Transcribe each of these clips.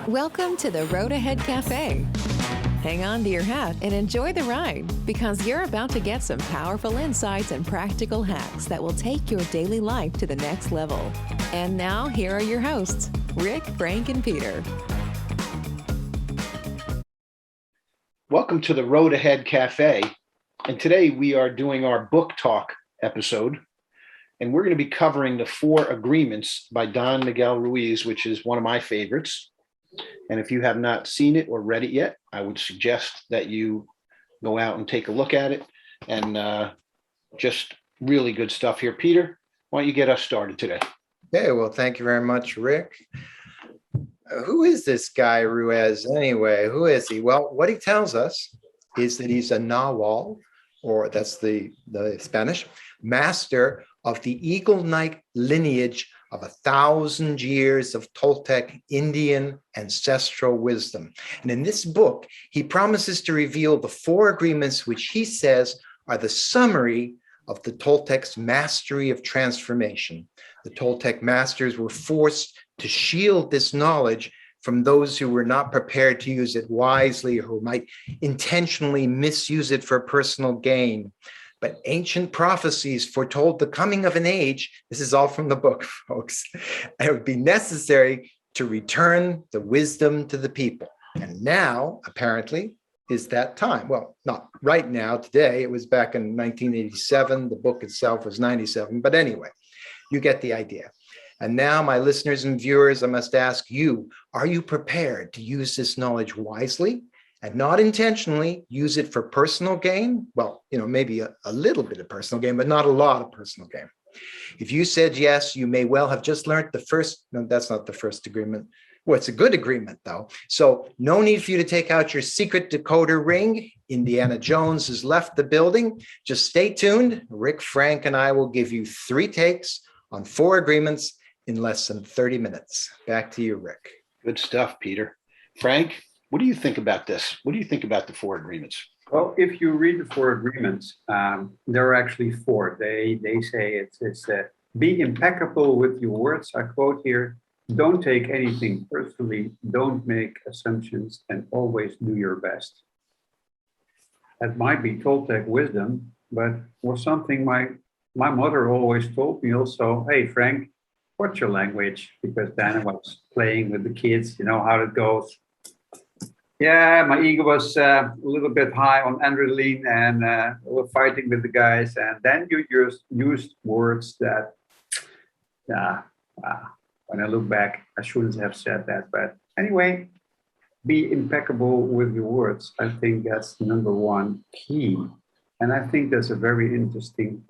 Welcome to the Road Ahead Cafe. Hang on to your hat and enjoy the ride because you're about to get some powerful insights and practical hacks that will take your daily life to the next level. And now, here are your hosts, Rick, Frank, and Peter. Welcome to the Road Ahead Cafe. And today we are doing our book talk episode. And we're going to be covering The Four Agreements by Don Miguel Ruiz, which is one of my favorites. And if you have not seen it or read it yet, I would suggest that you go out and take a look at it. And just really good stuff here. Peter, why don't you get us started today? Okay, well, thank you very much, Rick. Who is this guy Ruiz anyway? Who is he? Well, what he tells us is that he's a Nahual, or that's the Spanish, master of the Eagle Knight lineage of 1,000 years of Toltec Indian ancestral wisdom. And in this book, he promises to reveal the four agreements, which he says are the summary of the Toltec's mastery of transformation. The Toltec masters were forced to shield this knowledge from those who were not prepared to use it wisely or who might intentionally misuse it for personal gain. But ancient prophecies foretold the coming of an age, this is all from the book, folks, and it would be necessary to return the wisdom to the people. And now, apparently, is that time. Well, not right now, today. It was back in 1987. The book itself was 97. But anyway, you get the idea. And now, my listeners and viewers, I must ask you, are you prepared to use this knowledge wisely and not intentionally use it for personal gain? Well, maybe a little bit of personal gain, but not a lot of personal gain. If you said yes, you may well have just learned the first. No, that's not the first agreement. Well, it's a good agreement, though. So no need for you to take out your secret decoder ring. Indiana Jones has left the building. Just stay tuned. Rick, Frank, and I will give you 3 takes on 4 agreements in less than 30 minutes. Back to you, Rick. Good stuff, Peter. Frank, what do you think about this? What do you think about the 4 agreements? Well, if you read the 4 agreements, there are actually 4. They say it's be impeccable with your words. I quote here, don't take anything personally, don't make assumptions, and always do your best. That might be Toltec wisdom, but was something my mother always told me also, hey, Frank, watch your language, because then I was playing with the kids, you know how it goes. Yeah, my ego was a little bit high on adrenaline and we were fighting with the guys. And then you just used words that, when I look back, I shouldn't have said that. But anyway, be impeccable with your words. I think that's number 1 key. And I think that's a very interesting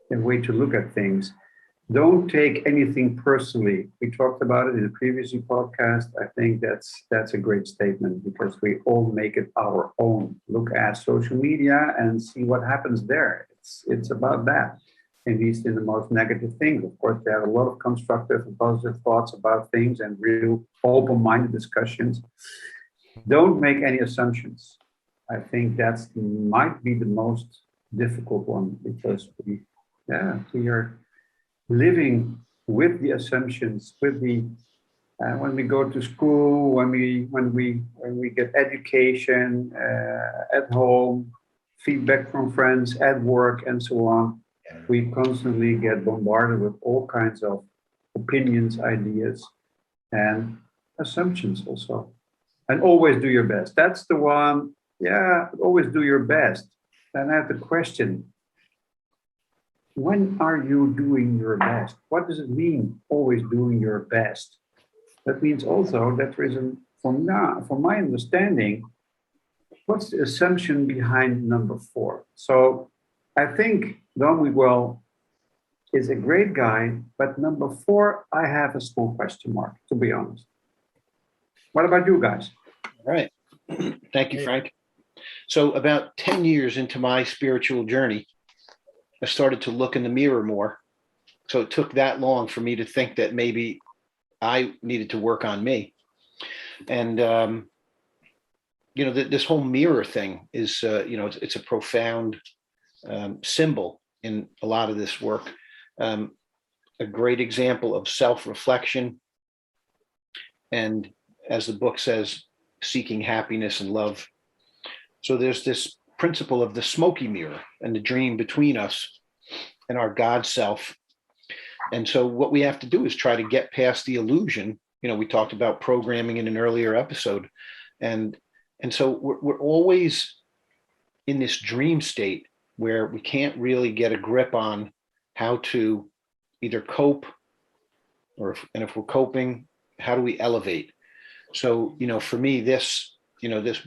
way to look at things. Don't take anything personally. We talked about it in a previous podcast. I think that's a great statement because we all make it our own. Look at social media and see what happens there. It's about that, at least in the most negative things. Of course, there are a lot of constructive and positive thoughts about things and real open-minded discussions. Don't make any assumptions. I think that might be the most difficult one because we are living with the assumptions, with the when we go to school, when we get education at home, feedback from friends at work, and so on, we constantly get bombarded with all kinds of opinions, ideas, and assumptions also. And always do your best. That's the one. Yeah, always do your best. Then I have the question. When are you doing your best? What does it mean, always doing your best? That means also that there is, from my understanding, what's the assumption behind number 4? So I think Don Miguel is a great guy, but number 4, I have a small question mark, to be honest. What about you guys? All right. Thank you, Frank. So about 10 years into my spiritual journey, I started to look in the mirror more. So it took that long for me to think that maybe I needed to work on me. And, this whole mirror thing is, it's a profound symbol in a lot of this work. A great example of self-reflection and as the book says, seeking happiness and love. So there's this principle of the smoky mirror and the dream between us and our God self. And so what we have to do is try to get past the illusion. We talked about programming in an earlier episode. And so we're always in this dream state where we can't really get a grip on how to either cope and if we're coping, how do we elevate? So, for me, this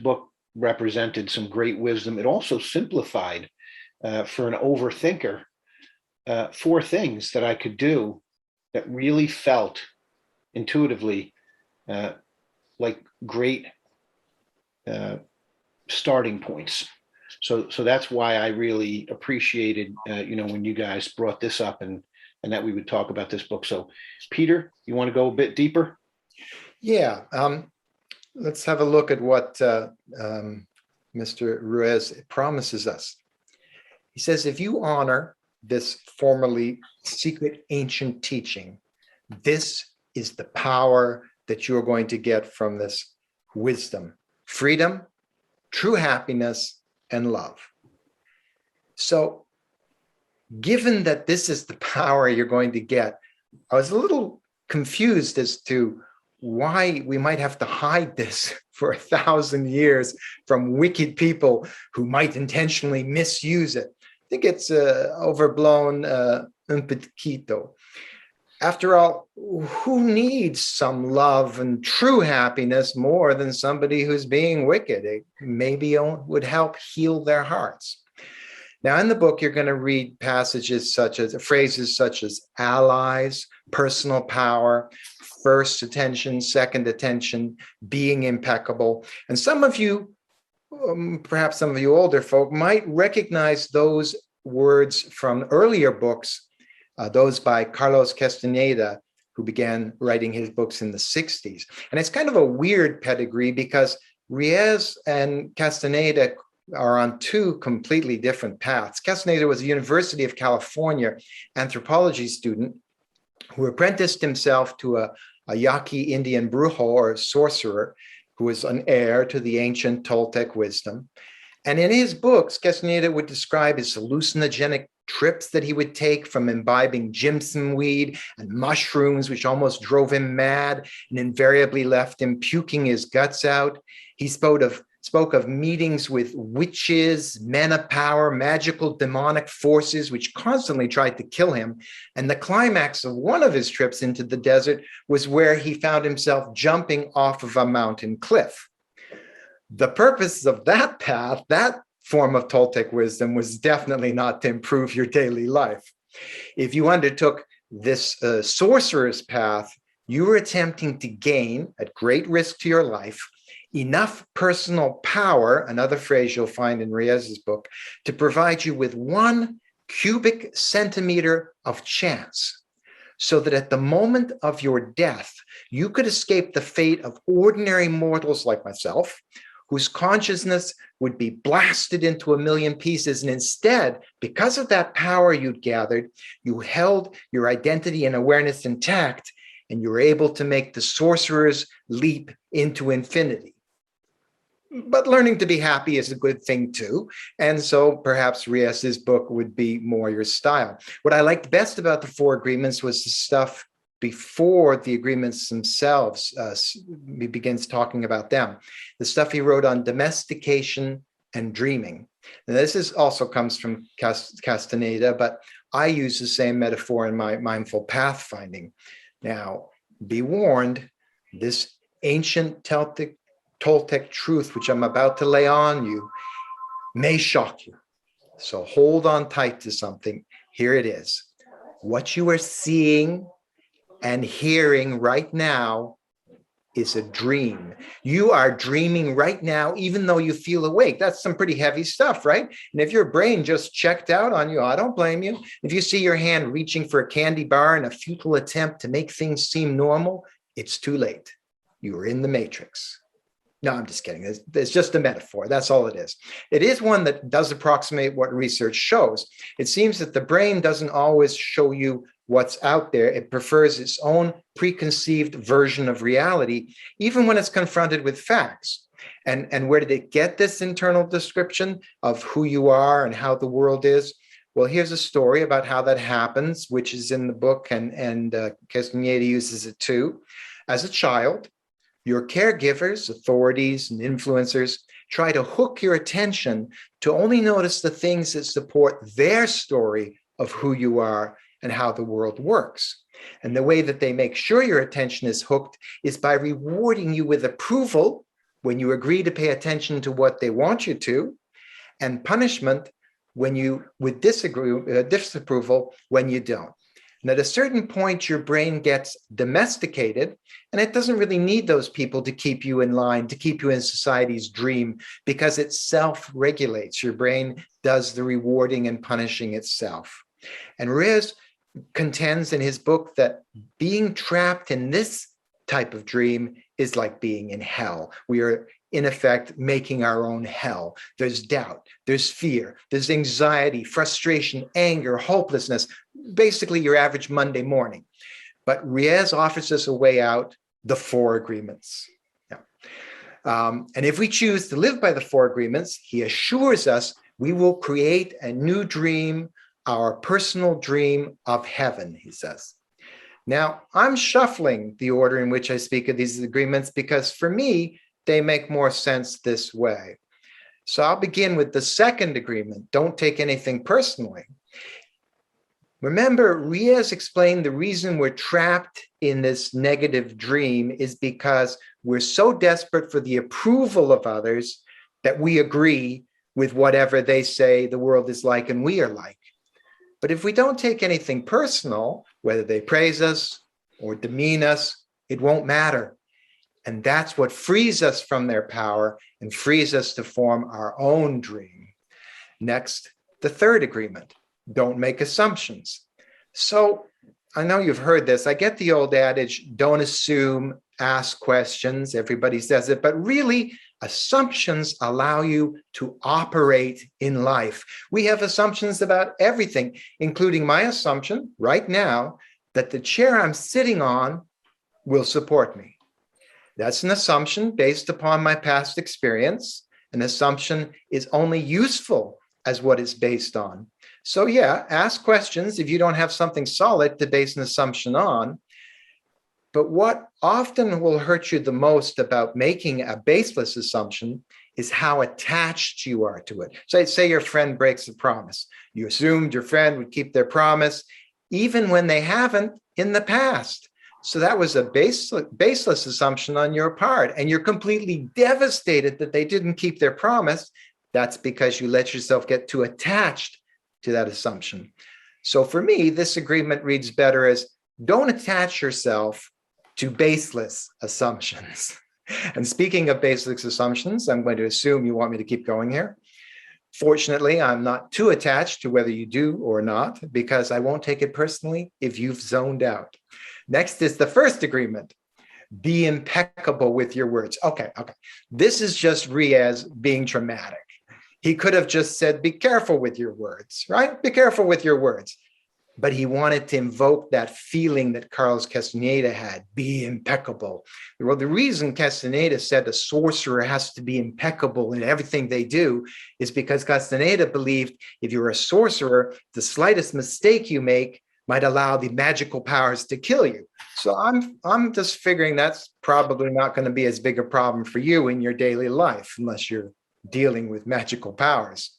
book represented some great wisdom. It also simplified for an overthinker 4 things that I could do that really felt intuitively like great starting points. So that's why I really appreciated, when you guys brought this up and that we would talk about this book. So, Peter, you want to go a bit deeper? Yeah. Let's have a look at what Mr. Ruiz promises us. He says, if you honor this formerly secret ancient teaching, this is the power that you're going to get from this wisdom, freedom, true happiness, and love. So, given that this is the power you're going to get, I was a little confused as to why we might have to hide this for 1,000 years from wicked people who might intentionally misuse it. I think it's overblown un poquito. After all, who needs some love and true happiness more than somebody who's being wicked? It maybe would help heal their hearts. Now, in the book, you're going to read phrases such as allies, personal power, first attention, second attention, being impeccable. And some of you, perhaps some of you older folk, might recognize those words from earlier books, those by Carlos Castaneda, who began writing his books in the 60s. And it's kind of a weird pedigree because Ruiz and Castaneda are on 2 completely different paths. Castaneda was a University of California anthropology student who apprenticed himself to a Yaqui Indian brujo or sorcerer who was an heir to the ancient Toltec wisdom. And in his books, Castaneda would describe his hallucinogenic trips that he would take from imbibing jimson weed and mushrooms, which almost drove him mad and invariably left him puking his guts out. He spoke of meetings with witches, men of power, magical demonic forces, which constantly tried to kill him. And the climax of one of his trips into the desert was where he found himself jumping off of a mountain cliff. The purpose of that path, that form of Toltec wisdom, was definitely not to improve your daily life. If you undertook this sorcerer's path, you were attempting to gain, at great risk to your life, enough personal power, another phrase you'll find in Ruiz's book, to provide you with 1 cubic centimeter of chance, so that at the moment of your death, you could escape the fate of ordinary mortals like myself, whose consciousness would be blasted into 1,000,000 pieces. And instead, because of that power you'd gathered, you held your identity and awareness intact, and you were able to make the sorcerer's leap into infinity. But learning to be happy is a good thing too. And so perhaps Ruiz's book would be more your style. What I liked best about the 4 agreements was the stuff before the agreements themselves. He begins talking about them. The stuff he wrote on domestication and dreaming. Now, this also comes from Castaneda, but I use the same metaphor in my mindful pathfinding. Now, be warned, this ancient Toltec truth, which I'm about to lay on you, may shock you. So hold on tight to something. Here it is. What you are seeing and hearing right now is a dream. You are dreaming right now, even though you feel awake. That's some pretty heavy stuff, right? And if your brain just checked out on you, I don't blame you. If you see your hand reaching for a candy bar in a futile attempt to make things seem normal, it's too late. You are in the matrix. No, I'm just kidding. It's just a metaphor. That's all it is. It is one that does approximate what research shows. It seems that the brain doesn't always show you what's out there. It prefers its own preconceived version of reality, even when it's confronted with facts. And where did it get this internal description of who you are and how the world is? Well, here's a story about how that happens, which is in the book, and Castaneda uses it too. As a child, your caregivers, authorities, and influencers try to hook your attention to only notice the things that support their story of who you are and how the world works. And the way that they make sure your attention is hooked is by rewarding you with approval when you agree to pay attention to what they want you to, and punishment when you with disapproval when you don't. And at a certain point, your brain gets domesticated, and it doesn't really need those people to keep you in line, to keep you in society's dream, because it self-regulates. Your brain does the rewarding and punishing itself. And Ruiz contends in his book that being trapped in this type of dream is like being in hell. We are, in effect, making our own hell. There's doubt, there's fear, there's anxiety, frustration, anger, hopelessness, basically your average Monday morning. But Ruiz offers us a way out, the 4 agreements. And if we choose to live by the 4 agreements, he assures us we will create a new dream, our personal dream of heaven, he says. Now, I'm shuffling the order in which I speak of these agreements because for me, they make more sense this way. So I'll begin with the 2nd agreement, don't take anything personally. Remember, Ruiz explained the reason we're trapped in this negative dream is because we're so desperate for the approval of others that we agree with whatever they say the world is like and we are like. But if we don't take anything personal, whether they praise us or demean us, it won't matter. And that's what frees us from their power and frees us to form our own dream. Next, the 3rd agreement, don't make assumptions. So I know you've heard this. I get the old adage, don't assume, ask questions. Everybody says it, but really, assumptions allow you to operate in life. We have assumptions about everything, including my assumption right now that the chair I'm sitting on will support me. That's an assumption based upon my past experience. An assumption is only useful as what it's based on. So yeah, ask questions if you don't have something solid to base an assumption on. But what often will hurt you the most about making a baseless assumption is how attached you are to it. So say your friend breaks a promise. You assumed your friend would keep their promise, even when they haven't in the past. So that was a baseless assumption on your part, and you're completely devastated that they didn't keep their promise. That's because you let yourself get too attached to that assumption. So for me, this agreement reads better as don't attach yourself to baseless assumptions. And speaking of baseless assumptions, I'm going to assume you want me to keep going here. Fortunately, I'm not too attached to whether you do or not, because I won't take it personally if you've zoned out. Next is the 1st agreement. Be impeccable with your words. Okay. This is just Ruiz being dramatic. He could have just said, be careful with your words, right? Be careful with your words. But he wanted to invoke that feeling that Carlos Castaneda had, be impeccable. Well, the reason Castaneda said a sorcerer has to be impeccable in everything they do is because Castaneda believed if you're a sorcerer, the slightest mistake you make might allow the magical powers to kill you. So I'm just figuring that's probably not going to be as big a problem for you in your daily life, unless you're dealing with magical powers.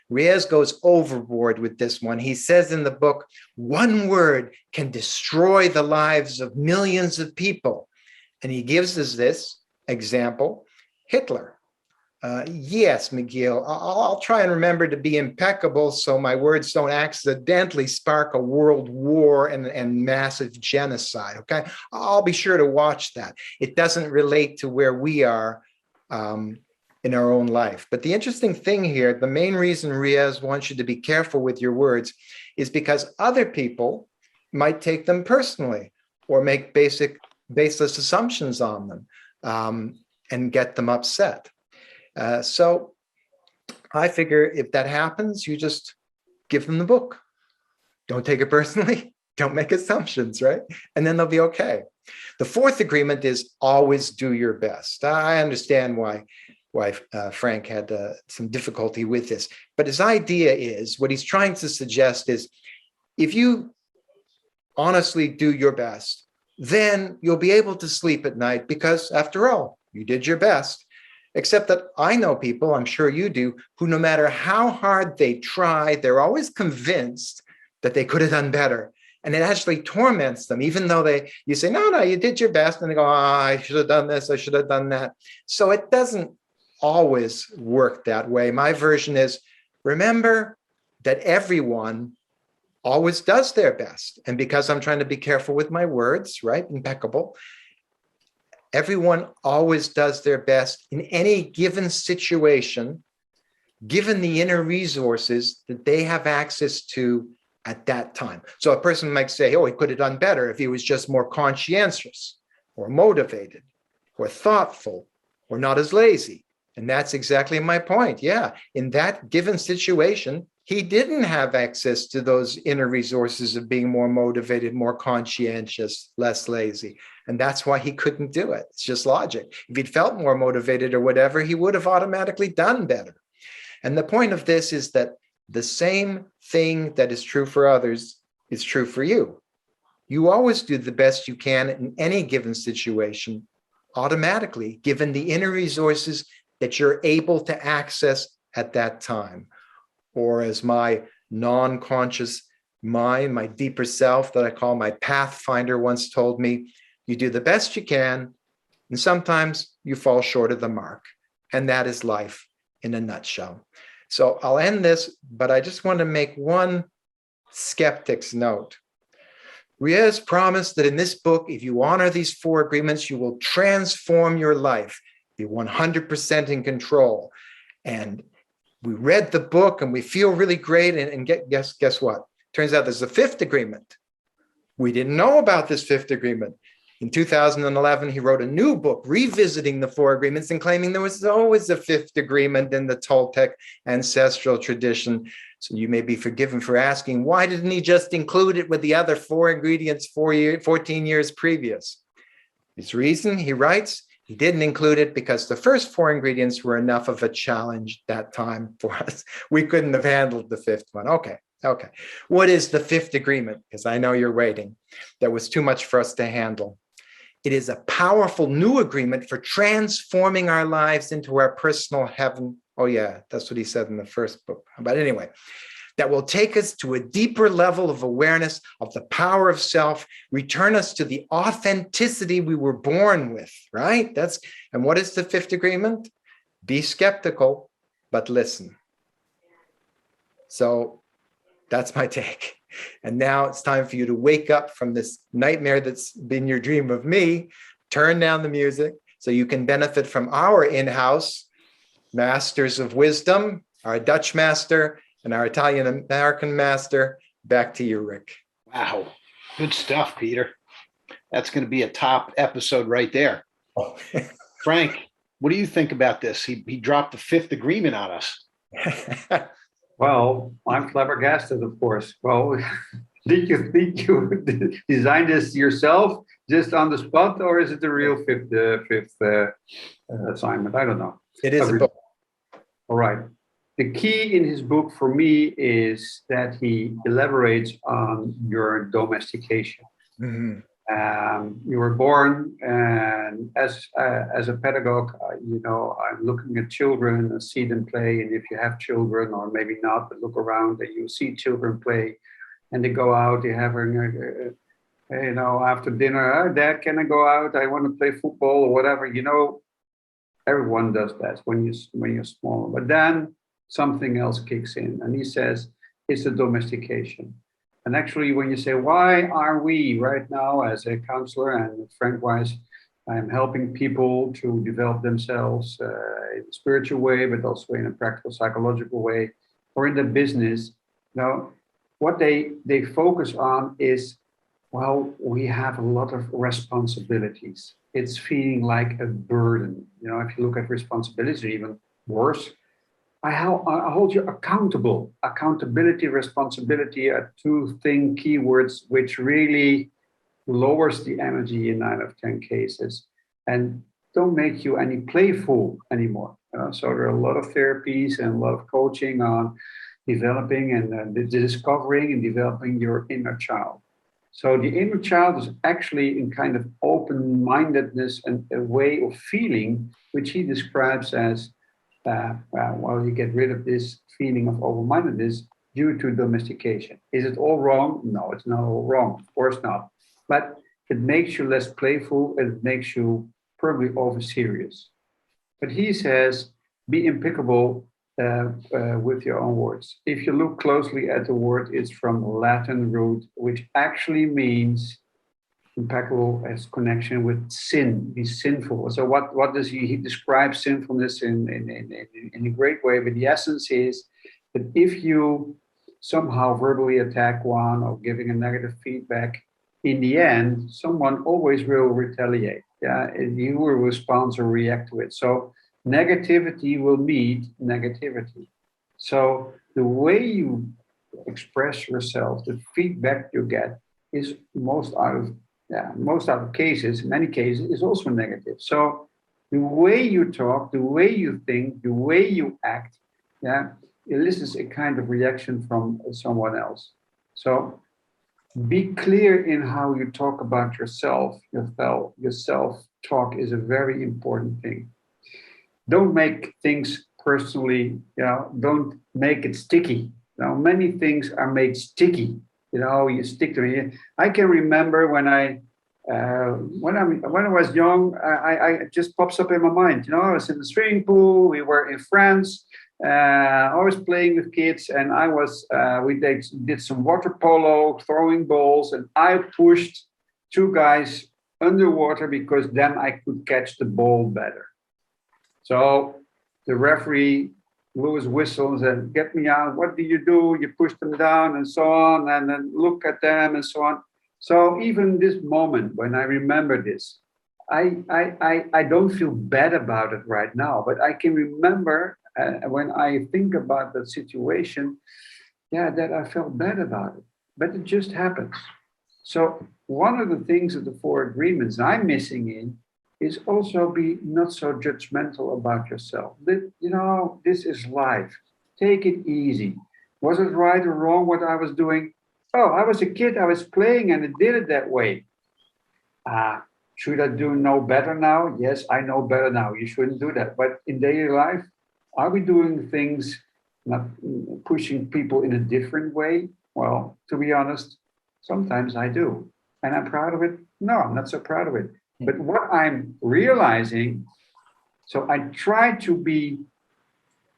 Ruiz goes overboard with this one. He says in the book, one word can destroy the lives of millions of people. And he gives us this example, Hitler. Yes, Miguel, I'll try and remember to be impeccable so my words don't accidentally spark a world war and massive genocide, okay? I'll be sure to watch that. It doesn't relate to where we are in our own life. But the interesting thing here, the main reason Ruiz wants you to be careful with your words is because other people might take them personally or make baseless assumptions on them and get them upset. So I figure if that happens, you just give them the book. Don't take it personally. Don't make assumptions, right? And then they'll be okay. The fourth agreement is always do your best. I understand why Frank had some difficulty with this. But his idea is, what he's trying to suggest is, if you honestly do your best, then you'll be able to sleep at night because, after all, you did your best. Except that I know people, I'm sure you do, who no matter how hard they try, they're always convinced that they could have done better. And it actually torments them, even though you say, no, you did your best. And they go, I should have done this, I should have done that. So it doesn't always work that way. My version is, remember that everyone always does their best. And because I'm trying to be careful with my words, right? Impeccable. Everyone always does their best in any given situation, given the inner resources that they have access to at that time. So a person might say, oh, he could have done better if he was just more conscientious or motivated or thoughtful or not as lazy. And that's exactly my point. Yeah, in that given situation, he didn't have access to those inner resources of being more motivated, more conscientious, less lazy. And that's why he couldn't do it. It's just logic. If he'd felt more motivated or whatever, he would have automatically done better. And the point of this is that the same thing that is true for others is true for you. You always do the best you can in any given situation, automatically, given the inner resources that you're able to access at that time. Or as my non-conscious mind, my deeper self that I call my pathfinder once told me, you do the best you can, and sometimes you fall short of the mark. And that is life in a nutshell. So I'll end this, but I just want to make one skeptic's note. Ruiz promised that in this book, if you honor these 4 agreements, you will transform your life, be 100% in control. And we read the book and we feel really great. And guess what? Turns out there's a 5th agreement. We didn't know about this 5th agreement. In 2011, he wrote a new book revisiting the 4 agreements and claiming there was always a 5th agreement in the Toltec ancestral tradition. So you may be forgiven for asking, why didn't he just include it with the other 4 ingredients 14 years previous? His reason, he writes, he didn't include it because the first 4 ingredients were enough of a challenge that time for us. We couldn't have handled the 5th one. Okay. What is the 5th agreement? Because I know you're waiting. That was too much for us to handle. It is a powerful new agreement for transforming our lives into our personal heaven. Oh yeah, that's what he said in the first book. But anyway, that will take us to a deeper level of awareness of the power of self, return us to the authenticity we were born with, right? And what is the 5th agreement? Be skeptical, but listen. So that's my take. And now it's time for you to wake up from this nightmare that's been your dream of me, turn down the music so you can benefit from our in-house masters of wisdom, our Dutch master and our Italian-American master. Back to you, Rick. Wow. Good stuff, Peter. That's going to be a top episode right there. Frank, what do you think about this? He dropped the 5th agreement on us. Well, I'm flabbergasted, of course. Well, did you think you designed this yourself just on the spot, or is it the real fifth assignment? I don't know. It is a book. All right. The key in his book for me is that he elaborates on your domestication. Mm-hmm. You were born, and as a pedagogue, I'm looking at children and see them play. And if you have children, or maybe not, but look around and you see children play, and they go out. They have after dinner, Dad, can I go out? I want to play football or whatever. Everyone does that when you're small. But then something else kicks in, and he says it's the domestication. And actually, when you say, why are we right now as a counselor and Frank-wise, I'm helping people to develop themselves in a spiritual way, but also in a practical psychological way, or in the business. What they focus on is, well, we have a lot of responsibilities. It's feeling like a burden. If you look at responsibilities, even worse, I hold you accountable. Accountability, responsibility are two keywords which really lowers the energy in 9 of 10 cases and don't make you any playful anymore. So there are a lot of therapies and a lot of coaching on developing and discovering and developing your inner child. So the inner child is actually in kind of open-mindedness and a way of feeling, which he describes as, you get rid of this feeling of open-mindedness due to domestication. Is it all wrong? No, it's not all wrong. Of course not. But it makes you less playful and it makes you probably over serious. But he says, be impeccable with your own words. If you look closely at the word, it's from the Latin root, which actually means impeccable as connection with sin, be sinful. So what does he describes sinfulness in a great way, but the essence is that if you somehow verbally attack one or giving a negative feedback, in the end, someone always will retaliate. Yeah, and you will respond or react to it. So negativity will meet negativity. So the way you express yourself, the feedback you get is most out of cases, in many cases, is also negative. So the way you talk, the way you think, the way you act, elicits a kind of reaction from someone else. So be clear in how you talk about yourself. Your self-talk is a very important thing. Don't make things personally, don't make it sticky. Many things are made sticky. You stick to it. I can remember when I was young, I just pops up in my mind. I was in the swimming pool. We were in France. I was playing with kids, and we did some water polo, throwing balls, and I pushed two guys underwater because then I could catch the ball better. So the referee blew his whistle and said, "Get me out. What do? You push them down and so on, and then look at them and so on." So even this moment, when I remember this, I don't feel bad about it right now, but I can remember when I think about that situation, that I felt bad about it, but it just happens. So one of the things of the 4 agreements I'm missing in is also be not so judgmental about yourself. This is life. Take it easy. Was it right or wrong what I was doing? Oh, I was a kid, I was playing and it did it that way. Should I know better now? Yes, I know better now. You shouldn't do that. But in daily life, are we doing things, not pushing people in a different way? Well, to be honest, sometimes I do. And I'm proud of it? No, I'm not so proud of it. But what I'm realizing, so I try to be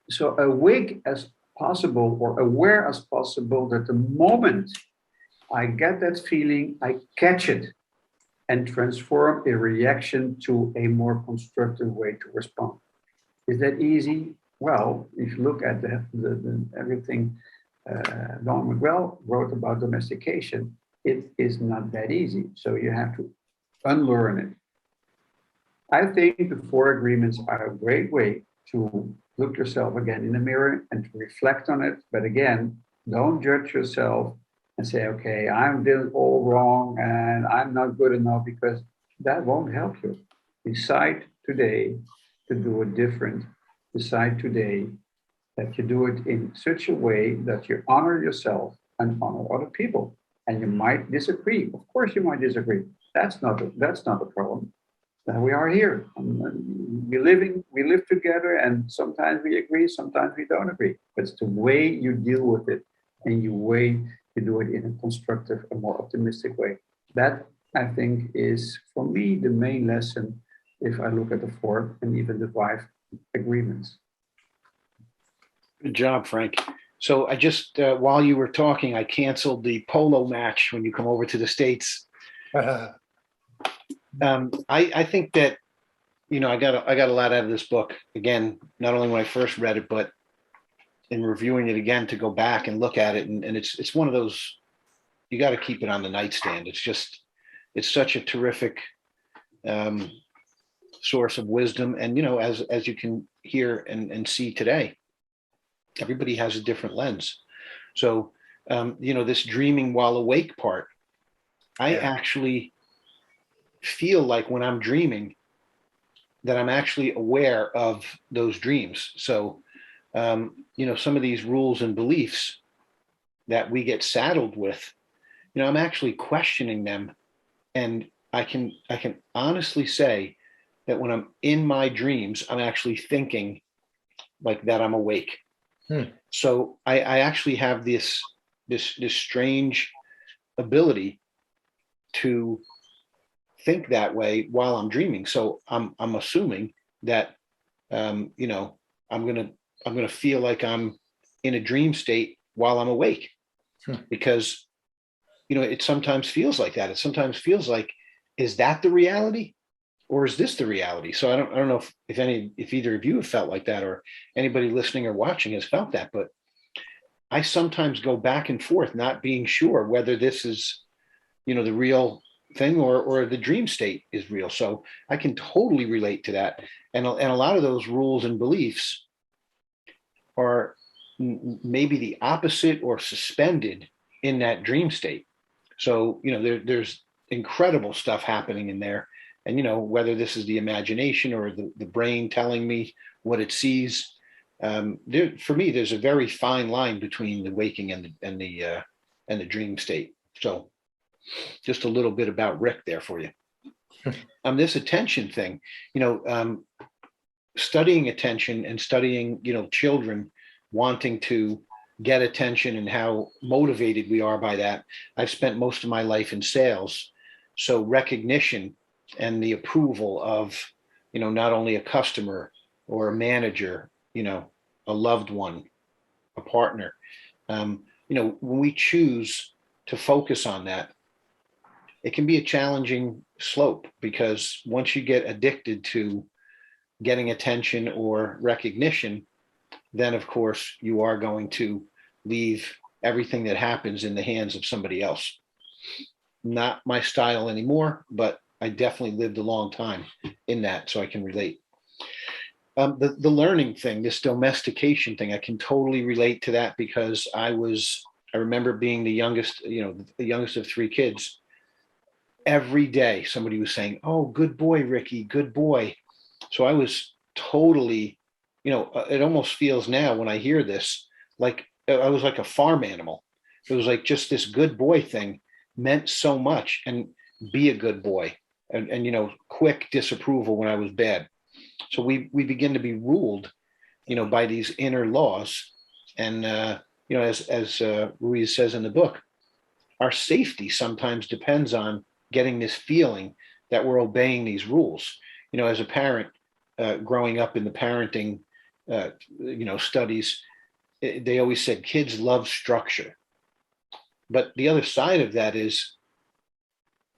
so awake as possible or aware as possible that the moment I get that feeling, I catch it and transform a reaction to a more constructive way to respond. Is that easy? Well, if you look at the everything Don Miguel wrote about domestication, it is not that easy. So you have to unlearn it. I think the 4 agreements are a great way to look yourself again in the mirror and to reflect on it. But again, don't judge yourself and say, okay, I'm doing all wrong and I'm not good enough, because that won't help you. Decide today to do it different. Decide today that you do it in such a way that you honor yourself and honor other people. And you might disagree. Of course you might disagree. That's not a problem. We are here. We live together, and sometimes we agree, sometimes we don't agree. But it's the way you deal with it, and the way you do it in a constructive and more optimistic way. That, I think, is for me the main lesson if I look at the 4 and even the 5 agreements. Good job, Frank. So I just, while you were talking, I canceled the polo match when you come over to the States. I think that, I got a lot out of this book. Again, not only when I first read it, but in reviewing it again, to go back and look at it. And it's one of those, you got to keep it on the nightstand. It's such a terrific source of wisdom. And, as you can hear and see today, Everybody has a different lens. So, this dreaming while awake part, I actually feel like when I'm dreaming that I'm actually aware of those dreams. So, some of these rules and beliefs that we get saddled with, I'm actually questioning them. And I can honestly say that when I'm in my dreams, I'm actually thinking like that I'm awake. So I actually have this strange ability to think that way while I'm dreaming. So I'm assuming that I'm gonna feel like I'm in a dream state while I'm awake, because it sometimes feels like that. It sometimes feels like, is that the reality, or is this the reality? So I don't know if either of you have felt like that, or anybody listening or watching has felt that, but I sometimes go back and forth, not being sure whether this is, the real thing, or the dream state is real. So I can totally relate to that. And a lot of those rules and beliefs are maybe the opposite or suspended in that dream state. So, there's incredible stuff happening in there. And, whether this is the imagination or the brain telling me what it sees, for me, there's a very fine line between the waking and the dream state. So just a little bit about Rick there for you. This attention thing, studying attention and studying, children wanting to get attention and how motivated we are by that. I've spent most of my life in sales. So recognition and the approval of, not only a customer or a manager, a loved one, a partner, when we choose to focus on that, it can be a challenging slope, because once you get addicted to getting attention or recognition, then of course you are going to leave everything that happens in the hands of somebody else. Not my style anymore, but I definitely lived a long time in that, so I can relate. The learning thing, this domestication thing, I can totally relate to that, because I remember being the youngest of three kids. Every day somebody was saying, "Oh, good boy, Ricky, good boy." So I was totally, it almost feels now when I hear this, like I was like a farm animal. It was like just this good boy thing meant so much, and be a good boy, and quick disapproval when I was bad. So we begin to be ruled, by these inner laws. And, as Ruiz says in the book, our safety sometimes depends on getting this feeling that we're obeying these rules. As a parent, growing up in the parenting, studies, they always said kids love structure. But the other side of that is,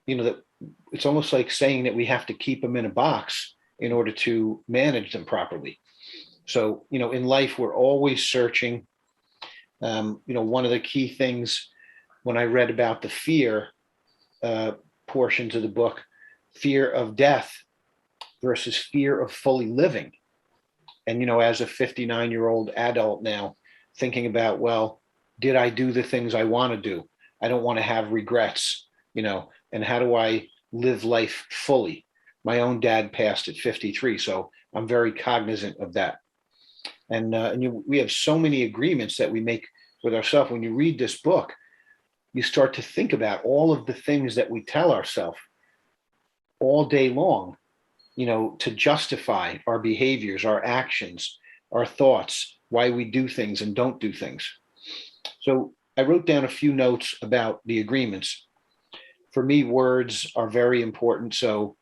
that it's almost like saying that we have to keep them in a box in order to manage them properly. So, in life, we're always searching. One of the key things when I read about the fear portions of the book, fear of death versus fear of fully living. And, as a 59-year-old adult now, thinking about, well, did I do the things I want to do? I don't want to have regrets, and how do I live life fully? My own dad passed at 53, so I'm very cognizant of that. And we have so many agreements that we make with ourselves. When you read this book, you start to think about all of the things that we tell ourselves all day long, to justify our behaviors, our actions, our thoughts, why we do things and don't do things. So I wrote down a few notes about the agreements. For me, words are very important. So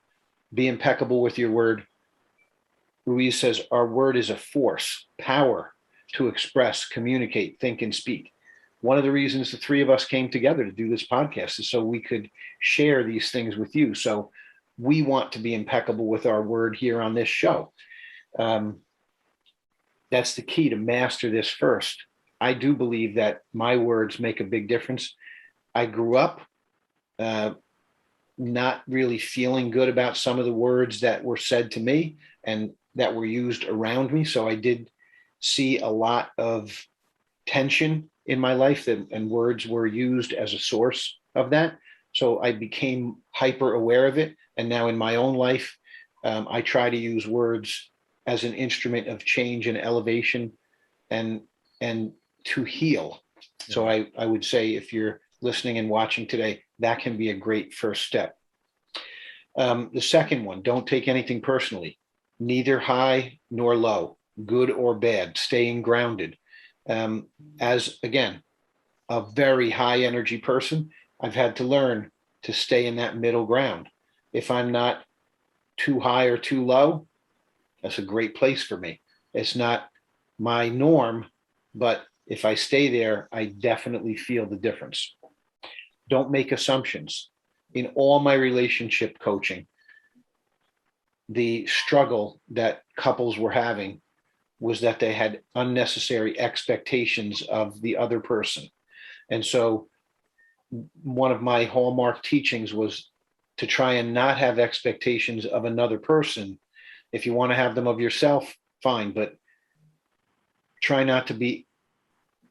be impeccable with your word. Ruiz says our word is a force, power to express, communicate, think, and speak. One of the reasons the three of us came together to do this podcast is so we could share these things with you. So we want to be impeccable with our word here on this show. That's the key to master this first. I do believe that my words make a big difference. I grew up not really feeling good about some of the words that were said to me and that were used around me. So I did see a lot of tension in my life, and words were used as a source of that. So I became hyper aware of it. And now in my own life, I try to use words as an instrument of change and elevation and to heal. So I would say, if you're listening and watching today, that can be a great first step. The second one, don't take anything personally, neither high nor low, good or bad, staying grounded. As, again, a very high energy person, I've had to learn to stay in that middle ground. If I'm not too high or too low, that's a great place for me. It's not my norm, but if I stay there, I definitely feel the difference. Don't make assumptions. In all my relationship coaching, the struggle that couples were having was that they had unnecessary expectations of the other person. And so one of my hallmark teachings was to try and not have expectations of another person. If you want to have them of yourself, fine, but try not to be,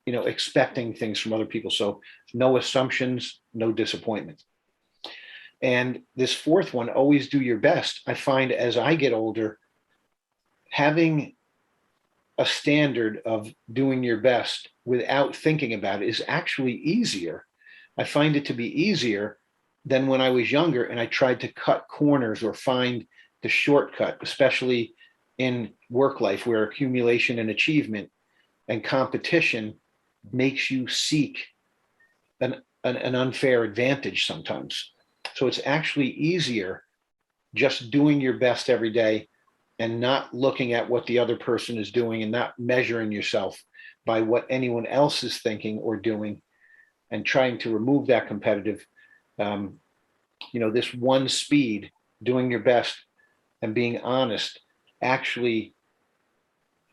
expecting things from other people. So no assumptions, no disappointment. And this fourth one, always do your best. I find as I get older, having a standard of doing your best without thinking about it is actually easier. I find it to be easier than when I was younger and I tried to cut corners or find the shortcut, especially in work life, where accumulation and achievement and competition makes you seek an unfair advantage sometimes. So it's actually easier just doing your best every day and not looking at what the other person is doing and not measuring yourself by what anyone else is thinking or doing, and trying to remove that competitive, this one speed, doing your best and being honest, actually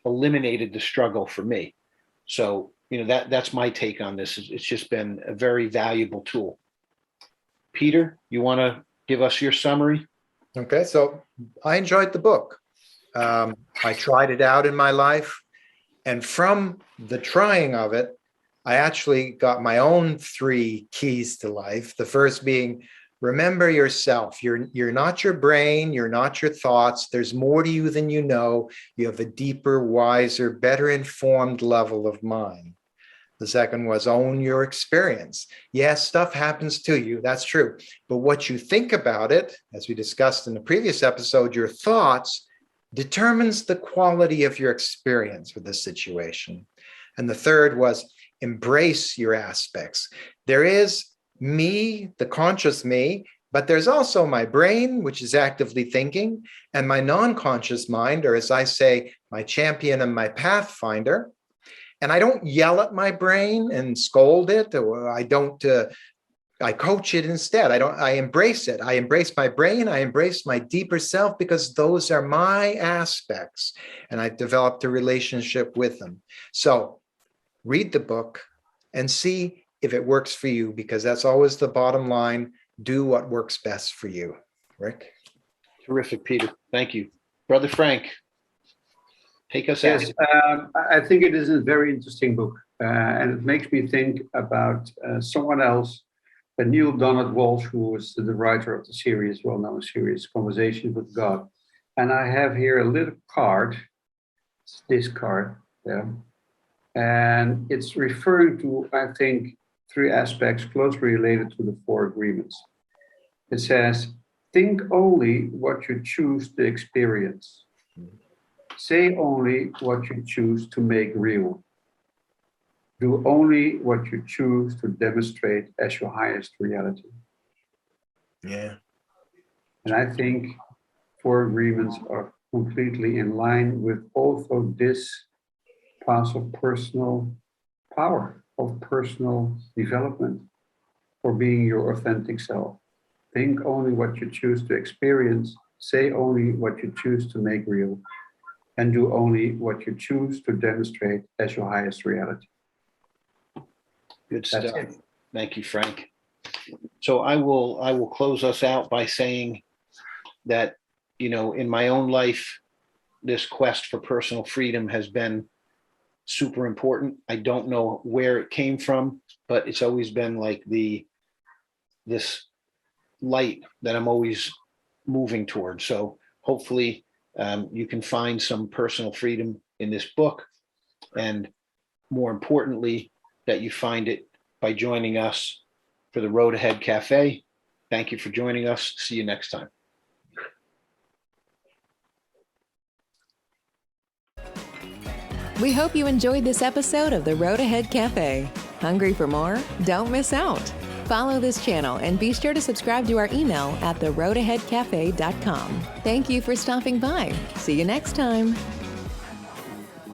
eliminated the struggle for me. So, that's my take on this. It's just been a very valuable tool. Peter, you want to give us your summary? Okay, so I enjoyed the book. I tried it out in my life. And from the trying of it, I actually got my own 3 keys to life. The first being, remember yourself. You're not your brain. You're not your thoughts. There's more to you than you know. You have a deeper, wiser, better informed level of mind. The second was, own your experience. Yes, stuff happens to you. That's true. But what you think about it, as we discussed in the previous episode, your thoughts determines the quality of your experience with the situation. And the third was, embrace your aspects. There is me, the conscious me, but there's also my brain, which is actively thinking, and my non-conscious mind, or as I say, my champion and my pathfinder. And I don't yell at my brain and scold it, or I coach it instead. I embrace it. I embrace my brain. I embrace my deeper self, because those are my aspects. And I've developed a relationship with them. So read the book and see if it works for you, because that's always the bottom line. Do what works best for you. Rick? Terrific, Peter. Thank you. Brother Frank, take us out. Yes, I think it is a very interesting book. And it makes me think about someone else, Neil Donald Walsh, who was the writer of the series, well-known series, Conversations with God. And I have here a little card, it's this card, yeah. And it's referring to, I think, 3 aspects closely related to the 4 agreements. It says, think only what you choose to experience. Say only what you choose to make real. Do only what you choose to demonstrate as your highest reality. Yeah. And I think 4 agreements are completely in line with also this path of personal power, of personal development, for being your authentic self. Think only what you choose to experience, say only what you choose to make real, and do only what you choose to demonstrate as your highest reality. Good stuff. Thank you, Frank. So I will close us out by saying that, in my own life, this quest for personal freedom has been super important. I don't know where it came from, but it's always been like this light that I'm always moving towards. So hopefully you can find some personal freedom in this book, and more importantly, that you find it by joining us for the Road Ahead Cafe. Thank you for joining us. See you next time. We hope you enjoyed this episode of the Road Ahead Cafe. Hungry for more? Don't miss out. Follow this channel and be sure to subscribe to our email at theroadaheadcafe.com. Thank you for stopping by. See you next time.